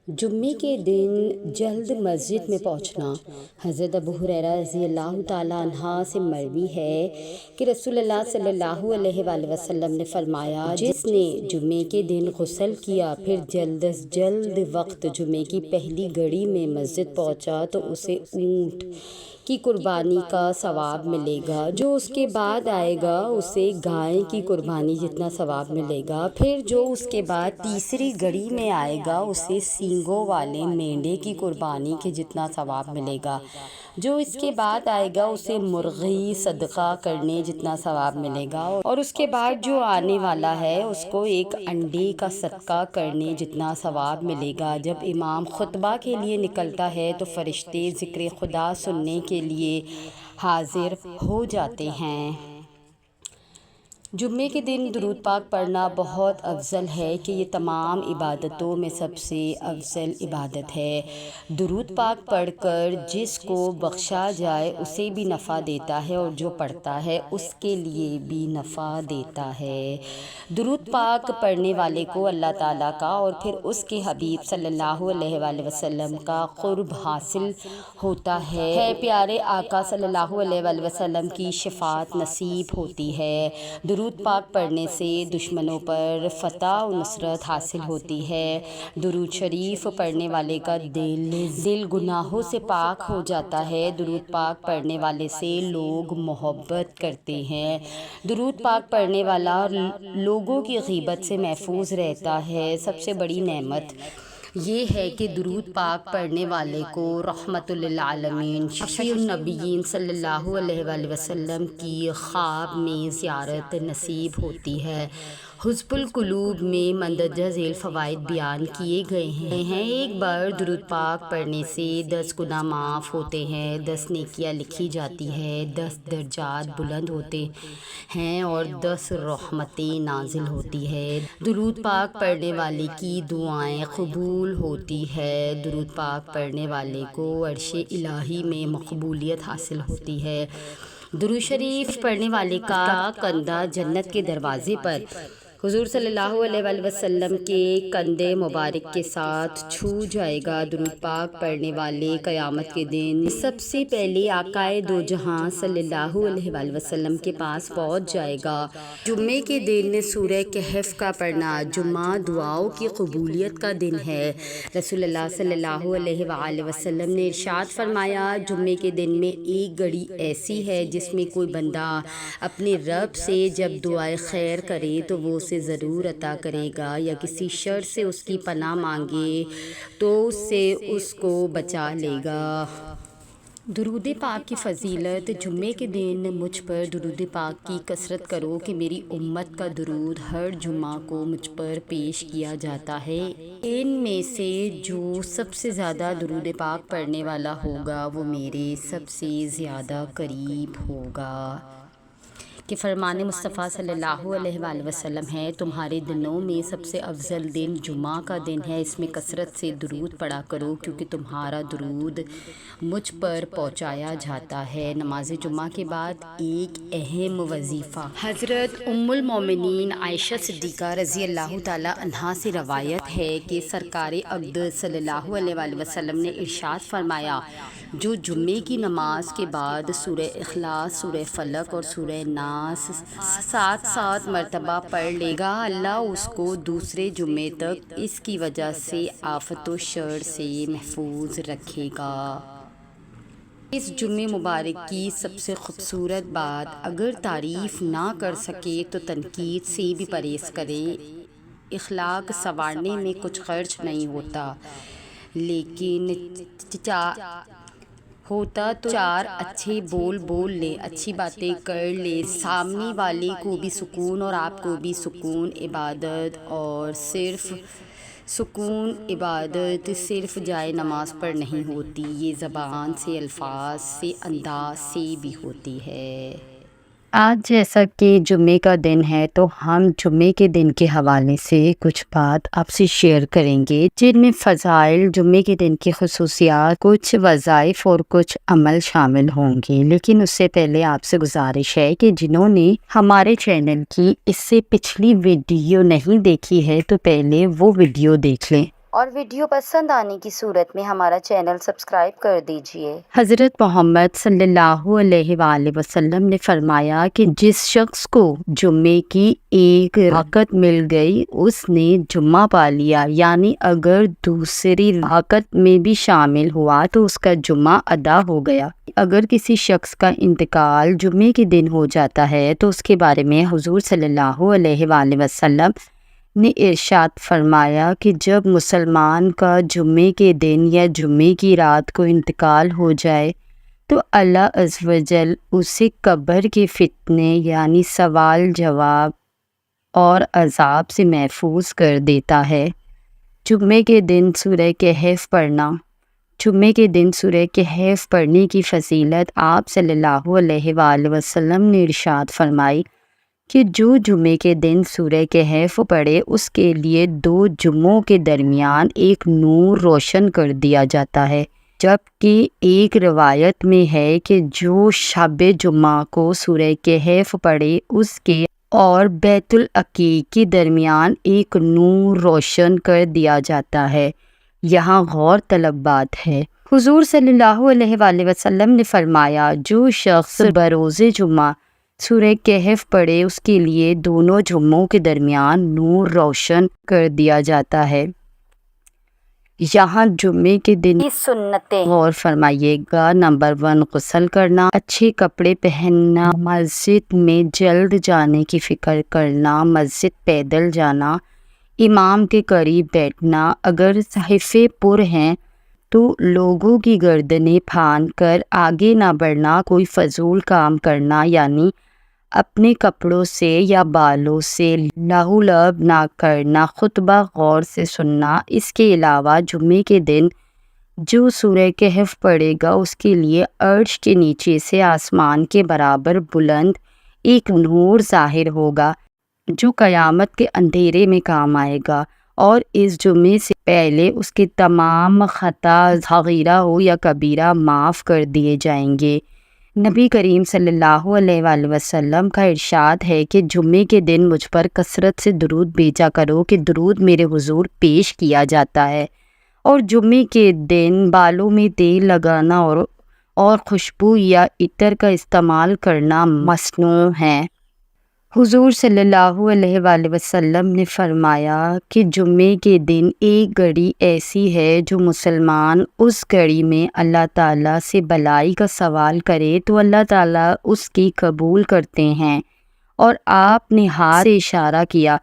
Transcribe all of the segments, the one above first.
جمعے کے دن جلد مسجد میں پہنچنا۔ حضرت ابو ہریرہ رضی اللہ تعالیٰ عنہ سے مروی ہے کہ رسول اللہ صلی اللہ علیہ وآلہ وسلم نے فرمایا، جس نے جمعے کے دن غسل کیا پھر جلد از جلد وقت جمعے کی پہلی گھڑی میں مسجد پہنچا تو اسے اونٹ کی قربانی کا ثواب ملے گا، جو اس کے بعد آئے گا اسے گائے کی قربانی جتنا ثواب ملے گا، پھر جو اس کے بعد تیسری گھڑی میں آئے گا اسے سینگوں والے مینڈے کی قربانی کے جتنا ثواب ملے گا، جو اس کے بعد آئے گا اسے مرغی صدقہ کرنے جتنا ثواب ملے گا، اور اس کے بعد جو آنے والا ہے اس کو ایک انڈے کا صدقہ کرنے جتنا ثواب ملے گا۔ جب امام خطبہ کے لیے نکلتا ہے تو فرشتے ذکر خدا سننے کے لیے حاضر ہو جاتے ہیں۔ جمعے کے دن درود پاک پڑھنا بہت افضل ہے کہ یہ تمام عبادتوں میں سب سے افضل عبادت ہے۔ درود پاک پڑھ کر جس کو بخشا جائے اسے بھی نفع دیتا ہے، اور جو پڑھتا ہے اس کے لیے بھی نفع دیتا ہے۔ درود پاک پڑھنے والے کو اللہ تعالیٰ کا اور پھر اس کے حبیب صلی اللہ علیہ وآلہ وسلم کا قرب حاصل ہوتا ہے۔ پیارے آقا صلی اللہ علیہ وآلہ وسلم کی شفاعت نصیب ہوتی ہے۔ درود پاک پڑھنے سے دشمنوں پر فتح و نصرت حاصل ہوتی ہے۔ درود شریف پڑھنے والے کا دل گناہوں سے پاک ہو جاتا ہے۔ درود پاک پڑھنے والے سے لوگ محبت کرتے ہیں۔ درود پاک پڑھنے والا لوگوں کی غیبت سے محفوظ رہتا ہے۔ سب سے بڑی نعمت یہ ہے کہ درود پاک پڑھنے والے کو رحمت للعالمین شفیع النبیین صلی اللہ علیہ وآلہ وسلم کی خواب میں زیارت نصیب ہوتی ہے۔ حزب القلوب میں مندرجہ ذیل فوائد بیان کیے گئے ہیں۔ ایک بار درود پاک پڑھنے سے 10 گناہ معاف ہوتے ہیں، 10 نیکیاں لکھی جاتی ہیں، 10 درجات بلند ہوتے ہیں اور 10 رحمتیں نازل ہوتی ہیں۔ درود پاک پڑھنے والے کی دعائیں قبول ہوتی ہے۔ درود پاک پڑھنے والے کو عرش الہی میں مقبولیت حاصل ہوتی ہے۔ درود شریف پڑھنے والے کا کندھا جنت کے دروازے پر حضور صلی اللہ علیہ وآلہ وسلم کے کندھے مبارک کے ساتھ چھو جائے گا۔ درود پاک پڑھنے والے قیامت کے دن سب سے پہلے آقائے دو جہاں صلی اللہ علیہ وآلہ وسلم کے پاس پہنچ جائے گا۔ جمعے کے دن سورہ کہف کا پڑھنا جمعہ دعاؤں کی قبولیت کا دن ہے۔ رسول اللہ صلی اللہ علیہ وآلہ وسلم نے ارشاد فرمایا، جمعے کے دن میں ایک گھڑی ایسی ہے جس میں کوئی بندہ اپنے رب سے جب دعائے خیر کرے تو وہ اسے ضرور عطا کرے گا، یا کسی شر سے اس کی پناہ مانگے تو اس سے اس کو بچا لے گا۔ درود پاک کی فضیلت۔ جمعے کے دن مجھ پر درود پاک کی کثرت کرو کہ میری امت کا درود ہر جمعہ کو مجھ پر پیش کیا جاتا ہے۔ ان میں سے جو سب سے زیادہ درود پاک پڑھنے والا ہوگا وہ میرے سب سے زیادہ قریب ہوگا۔ کہ فرمان مصطفیٰ صلی اللہ علیہ وآلہ وسلم ہے، تمہارے دنوں میں سب سے افضل دن جمعہ کا دن ہے، اس میں کثرت سے درود پڑھا کرو کیونکہ تمہارا درود مجھ پر پہنچایا جاتا ہے۔ نماز جمعہ کے بعد ایک اہم وظیفہ حضرت ام المومنین عائشہ صدیقہ رضی اللہ تعالیٰ عنہا سے روایت ہے کہ سرکار اقدس صلی اللہ علیہ وآلہ وسلم نے ارشاد فرمایا، جو جمعے کی نماز کے بعد سورہ اخلاص، سورہ فلق اور سورہ ناس 7 مرتبہ پڑھ لے گا، اللہ اس کو دوسرے جمعے تک اس کی وجہ سے آفت و شر سے محفوظ رکھے گا۔ اس جمعہ مبارک کی سب سے خوبصورت بات، اگر تعریف نہ کر سکے تو تنقید سے بھی پرہیز کرے۔ اخلاق سنوارنے میں کچھ خرچ نہیں ہوتا، لیکن ہوتا تو 4 اچھے بول لے، اچھی باتیں کر لے، سامنے والے کو بھی سکون اور آپ کو بھی سکون۔ عبادت صرف جائے نماز پر نہیں ہوتی، یہ زبان سے، الفاظ سے، انداز سے بھی ہوتی ہے۔ آج جیسا کہ جمعے کا دن ہے تو ہم جمعے کے دن کے حوالے سے کچھ بات آپ سے شیئر کریں گے، جن میں فضائل، جمعے کے دن کی خصوصیات، کچھ وظائف اور کچھ عمل شامل ہوں گے۔ لیکن اس سے پہلے آپ سے گزارش ہے کہ جنہوں نے ہمارے چینل کی اس سے پچھلی ویڈیو نہیں دیکھی ہے تو پہلے وہ ویڈیو دیکھ لیں اور ویڈیو پسند آنے کی صورت میں ہمارا چینل سبسکرائب کر دیجئے۔ حضرت محمد صلی اللہ علیہ وآلہ وسلم نے فرمایا کہ جس شخص کو جمعے کی ایک رکعت مل گئی اس نے جمعہ پا لیا، یعنی اگر دوسری رکعت میں بھی شامل ہوا تو اس کا جمعہ ادا ہو گیا۔ اگر کسی شخص کا انتقال جمعے کے دن ہو جاتا ہے تو اس کے بارے میں حضور صلی اللہ علیہ وآلہ وسلم نے ارشاد فرمایا کہ جب مسلمان کا جمعے کے دن یا جمعے کی رات کو انتقال ہو جائے تو اللہ عز و جل اسے قبر کے فتنے یعنی سوال جواب اور عذاب سے محفوظ کر دیتا ہے۔ جمعے کے دن سورہ کہف پڑھنا۔ جمعے کے دن سورہ کہف پڑھنے کی فضیلت آپ صلی اللہ علیہ وآلہ وسلم نے ارشاد فرمائی کہ جو جمعے کے دن سورہ کہف پڑھے اس کے لیے 2 جمعوں کے درمیان ایک نور روشن کر دیا جاتا ہے، جبکہ ایک روایت میں ہے کہ جو شب جمعہ کو سورہ کہف پڑھے اس کے اور بیت العقیق کے درمیان ایک نور روشن کر دیا جاتا ہے۔ یہاں غور طلب بات ہے، حضور صلی اللہ علیہ وآلہ وسلم نے فرمایا جو شخص بروز جمعہ سورہ کہف پڑھے اس کے لیے دونوں جمعوں کے درمیان نور روشن کر دیا جاتا ہے۔ یہاں جمعے کے دن کی سنتیں غور فرمائیے گا۔ نمبر 1، غسل کرنا، اچھے کپڑے پہننا، مسجد میں جلد جانے کی فکر کرنا، مسجد پیدل جانا، امام کے قریب بیٹھنا، اگر صحیفے پر ہیں تو لوگوں کی گردنیں پھاند کر آگے نہ بڑھنا، کوئی فضول کام کرنا یعنی اپنے کپڑوں سے یا بالوں سے لہو لعب نہ کرنا، خطبہ غور سے سننا۔ اس کے علاوہ جمعے کے دن جو سورہ کہف پڑھے گا اس کے لیے عرش کے نیچے سے آسمان کے برابر بلند ایک نور ظاہر ہوگا جو قیامت کے اندھیرے میں کام آئے گا، اور اس جمعے سے پہلے اس کے تمام خطا صغیرہ ہو یا کبیرہ معاف کر دیے جائیں گے۔ نبی کریم صلی اللہ علیہ وآلہ وسلم کا ارشاد ہے کہ جمعے کے دن مجھ پر کثرت سے درود بھیجا کرو کہ درود میرے حضور پیش کیا جاتا ہے، اور جمعے کے دن بالوں میں تیل لگانا اور خوشبو یا عطر کا استعمال کرنا ممنوع ہے۔ حضور صلی اللہ علیہ وآلہ وسلم نے فرمایا کہ جمعے کے دن ایک گھڑی ایسی ہے جو مسلمان اس گھڑی میں اللہ تعالیٰ سے بھلائی کا سوال کرے تو اللہ تعالیٰ اس کی قبول کرتے ہیں، اور آپ نے ہاتھ سے اشارہ کیا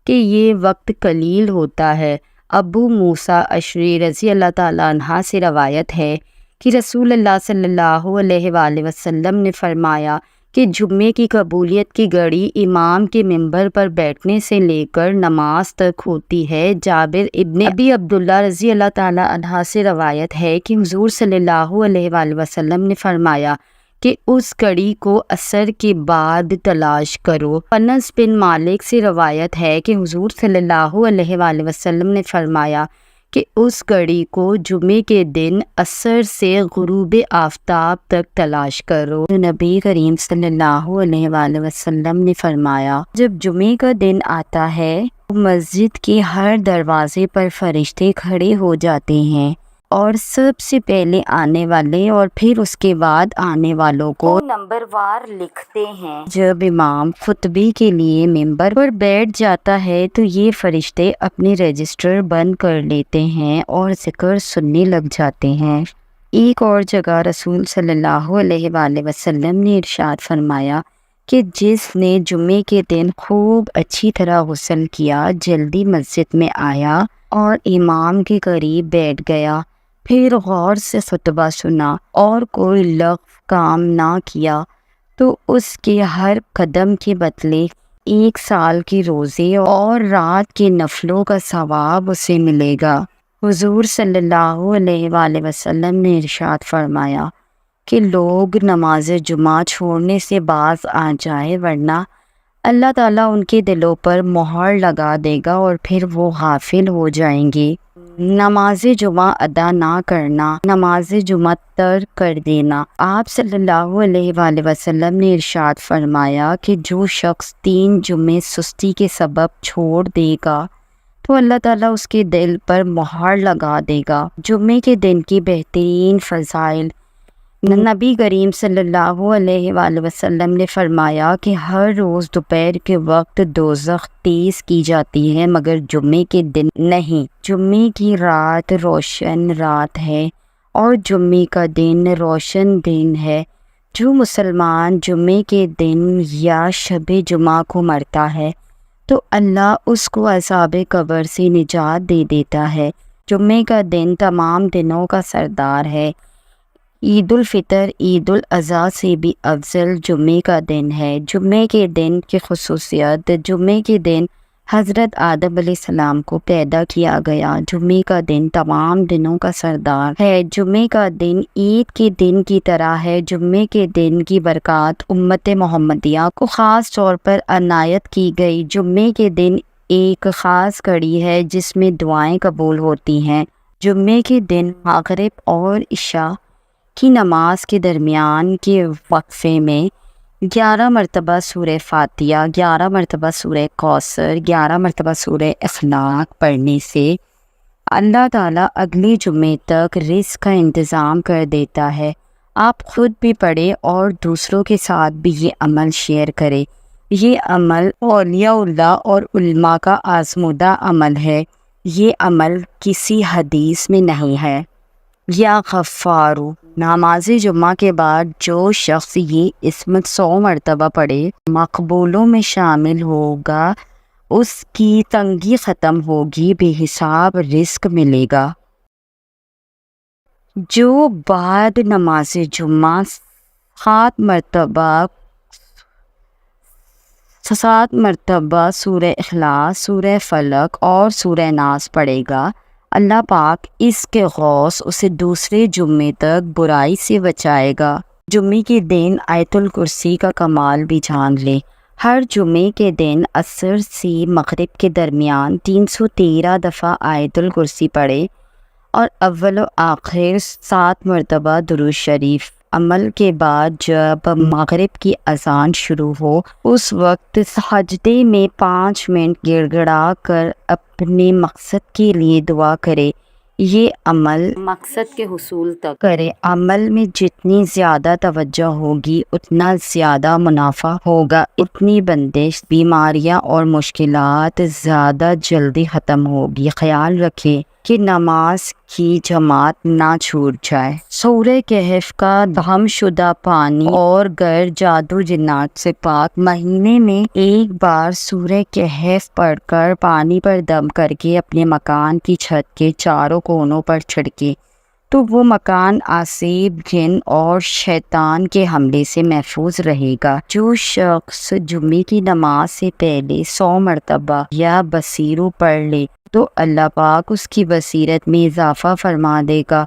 کہ یہ وقت قلیل ہوتا ہے۔ ابو موسیٰ اشعری رضی اللہ تعالیٰ عنہ سے روایت ہے کہ رسول اللہ صلی اللہ علیہ وآلہ وسلم نے فرمایا کہ جمعے کی قبولیت کی گھڑی امام کے منبر پر بیٹھنے سے لے کر نماز تک ہوتی ہے۔ جابر ابن ابی عبداللہ رضی اللہ تعالیٰ عنہ سے روایت ہے کہ حضور صلی اللہ علیہ وآلہ وسلم نے فرمایا کہ اس گھڑی کو عصر کے بعد تلاش کرو۔ انس بن مالک سے روایت ہے کہ حضور صلی اللہ علیہ وآلہ وسلم نے فرمایا کہ اس گھڑی کو جمعے کے دن عصر سے غروب آفتاب تک تلاش کرو۔ نبی کریم صلی اللہ علیہ وآلہ وسلم نے فرمایا جب جمعے کا دن آتا ہے مسجد کے ہر دروازے پر فرشتے کھڑے ہو جاتے ہیں اور سب سے پہلے آنے والے اور پھر اس کے بعد آنے والوں کو نمبر وار لکھتے ہیں۔ جب امام خطبے کے لیے ممبر پر بیٹھ جاتا ہے تو یہ فرشتے اپنے رجسٹر بند کر لیتے ہیں اور ذکر سننے لگ جاتے ہیں۔ ایک اور جگہ رسول صلی اللہ علیہ وآلہ وسلم نے ارشاد فرمایا کہ جس نے جمعے کے دن خوب اچھی طرح غسل کیا، جلدی مسجد میں آیا اور امام کے قریب بیٹھ گیا، پھر غور سے خطبہ سنا اور کوئی لغو کام نہ کیا، تو اس کے ہر قدم کے بدلے 1 سال کے روزے اور رات کے نفلوں کا ثواب اسے ملے گا۔ حضور صلی اللہ علیہ وآلہ وسلم نے ارشاد فرمایا کہ لوگ نماز جمعہ چھوڑنے سے باز آ جائیں ورنہ اللہ تعالیٰ ان کے دلوں پر مہر لگا دے گا اور پھر وہ غافل ہو جائیں گے۔ نماز جمعہ ادا نہ کرنا، نماز جمعہ ترک کر دینا۔ آپ صلی اللہ علیہ وآلہ وسلم نے ارشاد فرمایا کہ جو شخص 3 جمعے سستی کے سبب چھوڑ دے گا تو اللہ تعالیٰ اس کے دل پر مہر لگا دے گا۔ جمعے کے دن کی بہترین فضائل، نبی کریم صلی اللہ علیہ وآلہ وسلم نے فرمایا کہ ہر روز دوپہر کے وقت دوزخ تیز کی جاتی ہے مگر جمعے کے دن نہیں۔ جمعے کی رات روشن رات ہے اور جمعے کا دن روشن دن ہے۔ جو مسلمان جمعے کے دن یا شب جمعہ کو مرتا ہے تو اللہ اس کو عذاب قبر سے نجات دے دیتا ہے۔ جمعے کا دن تمام دنوں کا سردار ہے۔ عید الفطر عید الاضحیٰ سے بھی افضل جمعے کا دن ہے۔ جمعے کے دن کی خصوصیت، جمعے کے دن حضرت آدم علیہ السلام کو پیدا کیا گیا۔ جمعے کا دن تمام دنوں کا سردار ہے۔ جمعے کا دن عید کے دن کی طرح ہے۔ جمعے کے دن کی برکات امت محمدیہ کو خاص طور پر عنایت کی گئی۔ جمعے کے دن ایک خاص گھڑی ہے جس میں دعائیں قبول ہوتی ہیں۔ جمعے کے دن مغرب اور عشاء کی نماز کے درمیان کے وقفے میں 11 مرتبہ سورہ فاتحہ، 11 مرتبہ سورہ کوثر، 11 مرتبہ سورہ اخلاق پڑھنے سے اللہ تعالیٰ اگلے جمعے تک رزق کا انتظام کر دیتا ہے۔ آپ خود بھی پڑھیں اور دوسروں کے ساتھ بھی یہ عمل شیئر کریں۔ یہ عمل اولیاء اللہ اور علماء کا آزمودہ عمل ہے۔ یہ عمل کسی حدیث میں نہیں ہے۔ یا غفارو، نماز جمعہ کے بعد جو شخص یہ اسم 100 مرتبہ پڑھے مقبولوں میں شامل ہوگا، اس کی تنگی ختم ہوگی، بے حساب رزق ملے گا۔ جو بعد نماز جمعہ 7 مرتبہ سورہ اخلاص، سورہ فلق اور سورہ ناس پڑھے گا، اللہ پاک اس کے غوث اسے دوسرے جمعے تک برائی سے بچائے گا۔ جمعے کے دن آیت الکرسی کا کمال بھی جان لیں۔ ہر جمعے کے دن عصر سے مغرب کے درمیان 313 دفعہ آیت الکرسی پڑھے اور اول و آخر 7 مرتبہ درود شریف۔ عمل کے بعد جب مغرب کی اذان شروع ہو اس وقت سجدے میں 5 منٹ گڑ گڑا کر اپنے مقصد کے لیے دعا کرے۔ یہ عمل مقصد کے حصول تک کرے۔ عمل میں جتنی زیادہ توجہ ہوگی اتنا زیادہ منافع ہوگا، اتنی بندش، بیماریاں اور مشکلات زیادہ جلدی ختم ہوگی۔ خیال رکھیں کہ نماز کی جماعت نہ چھوٹ جائے۔ سورہ کہف کا دم شدہ پانی اور گر جادو جنات سے پاک، مہینے میں ایک بار سورہ کہف پڑھ کر پانی پر دم کر کے اپنے مکان کی چھت کے چاروں کونوں پر چھڑکے تو وہ مکان آسیب، جن اور شیطان کے حملے سے محفوظ رہے گا۔ جو شخص جمعے کی نماز سے پہلے 100 مرتبہ یا بصیرو پڑھ لے تو اللہ پاک اس کی بصیرت میں اضافہ فرما دے گا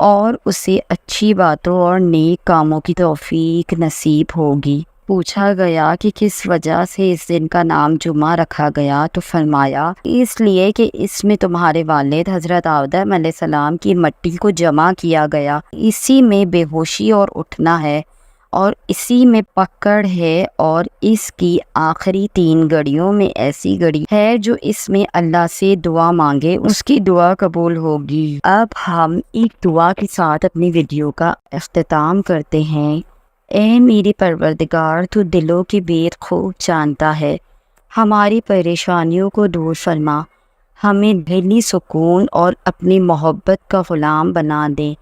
اور اسے اچھی باتوں اور نیک کاموں کی توفیق نصیب ہوگی۔ پوچھا گیا کہ کس وجہ سے اس دن کا نام جمعہ رکھا گیا تو فرمایا اس لیے کہ اس میں تمہارے والد حضرت آدم علیہ السلام کی مٹی کو جمع کیا گیا، اسی میں بے ہوشی اور اٹھنا ہے اور اسی میں پکڑ ہے، اور اس کی آخری 3 گھڑیوں میں ایسی گھڑی ہے جو اس میں اللہ سے دعا مانگے اس کی دعا قبول ہوگی۔ اب ہم ایک دعا کے ساتھ اپنی ویڈیو کا اختتام کرتے ہیں۔ اے میری پروردگار، تو دلوں کی بات خوب جانتا ہے، ہماری پریشانیوں کو دور فرما، ہمیں دلی سکون اور اپنی محبت کا غلام بنا دے۔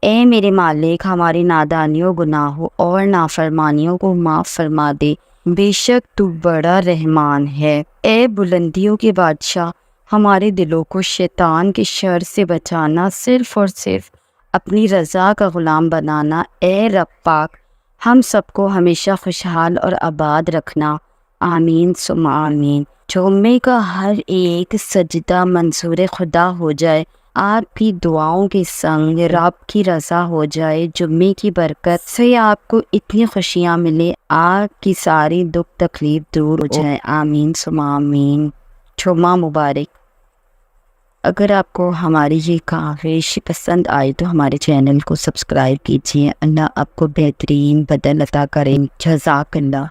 اے میرے مالک، ہماری نادانیوں، گناہوں اور نافرمانیوں کو معاف فرما دے، بے شک تو بڑا رحمان ہے۔ اے بلندیوں کے بادشاہ، ہمارے دلوں کو شیطان کے شر سے بچانا، صرف اور صرف اپنی رضا کا غلام بنانا۔ اے رب پاک، ہم سب کو ہمیشہ خوشحال اور آباد رکھنا، آمین ثم آمین۔ جمعے کا ہر ایک سجدہ منظور خدا ہو جائے، آپ کی دعاؤں کے سنگ رب کی رضا ہو جائے۔ جمعے کی برکت سے آپ کو اتنی خوشیاں ملے، آپ کی ساری دکھ تکلیف دور ہو جائے، آمین ثم آمین۔ جمعہ مبارک۔ اگر آپ کو ہماری یہ کاوش پسند آئی تو ہمارے چینل کو سبسکرائب کیجیے۔ اللہ آپ کو بہترین بدل عطا کریں۔ جزاک اللہ۔